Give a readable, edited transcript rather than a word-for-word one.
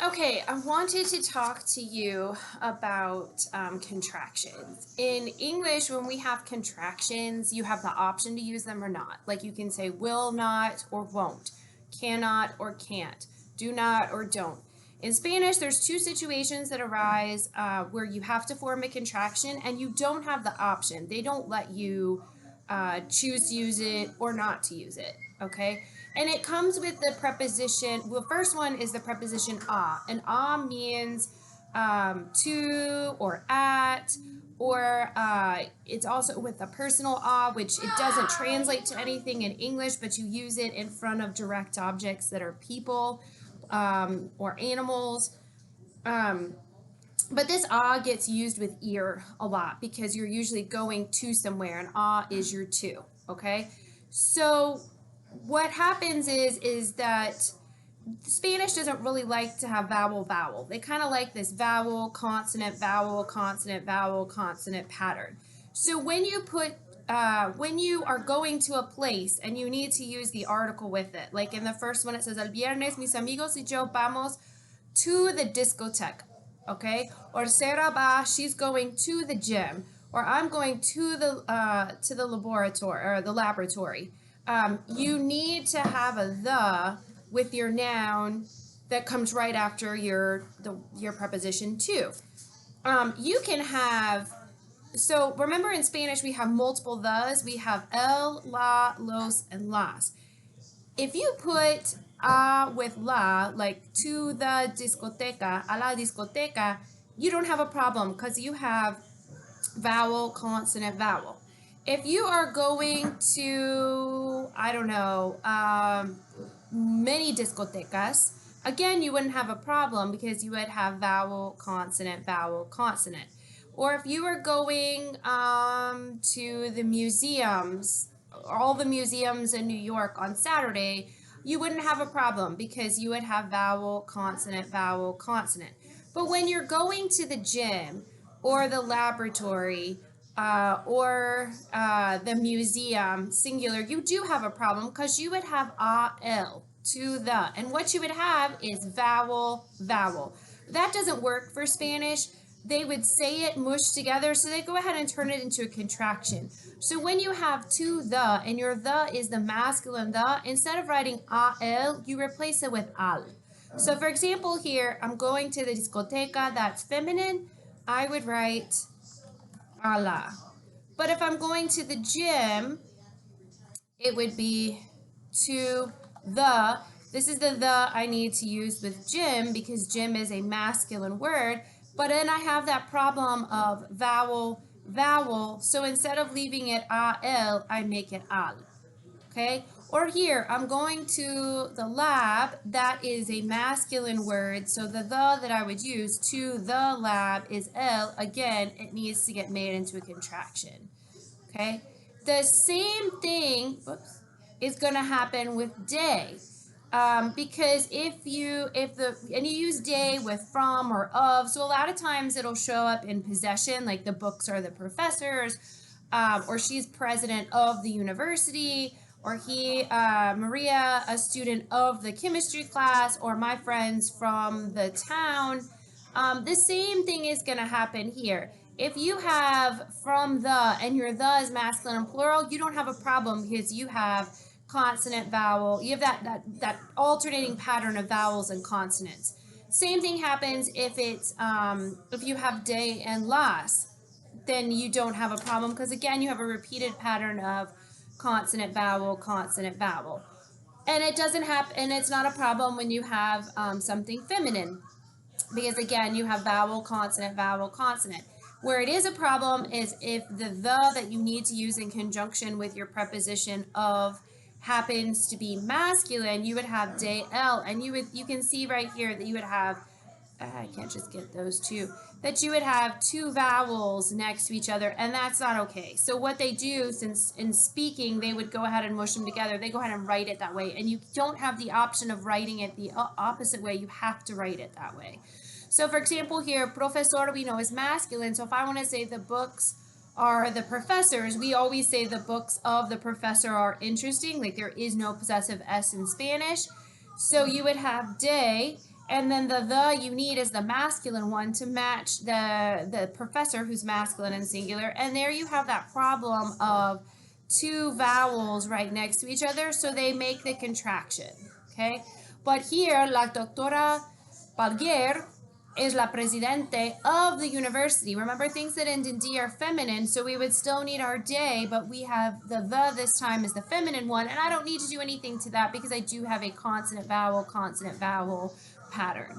Okay, I wanted to talk to you about contractions. In English, when we have contractions, you have the option to use them or not. Like you can say will not or won't, cannot or can't, do not or don't. In Spanish, there's two situations that arise where you have to form a contraction and you don't have the option. They don't let you choose to use it or not to use it, okay? And it comes with the preposition. Well, first one is the preposition a. And a means to or at, or it's also with a personal a, which it doesn't translate to anything in English, but you use it in front of direct objects that are people or animals. But this ah gets used with ear a lot because you're usually going to somewhere, and ah is your to, okay? So what happens is that Spanish doesn't really like to have vowel vowel. They kind of like this vowel consonant vowel consonant vowel consonant pattern. So when you are going to a place and you need to use the article with it, like in the first one it says el viernes mis amigos y yo vamos to the discotheque, okay? Or Sarah va, she's going to the gym, or I'm going to the laboratory or the laboratory. You need to have a the with your noun that comes right after your preposition to. You can have, so remember in Spanish we have multiple thes. We have el, la, los, and las. If you put with la, like to the discoteca, a la discoteca, you don't have a problem because you have vowel, consonant, vowel. If you are going to, I don't know, many discotecas, again, you wouldn't have a problem because you would have vowel, consonant, vowel, consonant. Or if you were going to the museums, all the museums in New York on Saturday, you wouldn't have a problem because you would have vowel, consonant, vowel, consonant. But when you're going to the gym or the laboratory or the museum, singular, you do have a problem because you would have a-l to the. And what you would have is vowel, vowel. That doesn't work for Spanish. They would say it mushed together, so they go ahead and turn it into a contraction. So when you have to the, and your the is the masculine the, instead of writing a-l, you replace it with al. So for example here, I'm going to the discoteca, that's feminine, I would write a la. But if I'm going to the gym, it would be to the. This is the I need to use with gym because gym is a masculine word. But then I have that problem of vowel, vowel. So instead of leaving it al, I make it al. Okay? Or here, I'm going to the lab. That is a masculine word. So the that I would use to the lab is el. Again, it needs to get made into a contraction. Okay? The same thing is going to happen with day. Because if you use day with from or of, so a lot of times it'll show up in possession, like the books are the professors, or she's president of the university, or Maria, a student of the chemistry class, or my friends from the town. The same thing is going to happen here. If you have from the and your the is masculine and plural, you don't have a problem because you have consonant, vowel. You have that alternating pattern of vowels and consonants. Same thing happens if if you have day and las, then you don't have a problem because again you have a repeated pattern of consonant, vowel, consonant, vowel. And it doesn't happen, and it's not a problem when you have something feminine because again you have vowel, consonant, vowel, consonant. Where it is a problem is if the that you need to use in conjunction with your preposition of happens to be masculine, you would have day l, and you can see right here that you would have I can't just get those two, that you would have two vowels next to each other, and that's not okay. So what they do, since in speaking they would go ahead and mush them together, they go ahead and write it that way, and you don't have the option of writing it the opposite way. You have to write it that way. So for example here, profesor we know is masculine, so if I want to say the books are the professors, we always say the books of the professor are interesting, like there is no possessive S in Spanish. So you would have day, And then the you need is the masculine one to match the professor who's masculine and singular. And there you have that problem of two vowels right next to each other, so they make the contraction, okay? But here, la doctora Palguer is la presidente of the university. Remember, things that end in D are feminine, so we would still need our day, but we have the this time is the feminine one, and I don't need to do anything to that because I do have a consonant vowel pattern.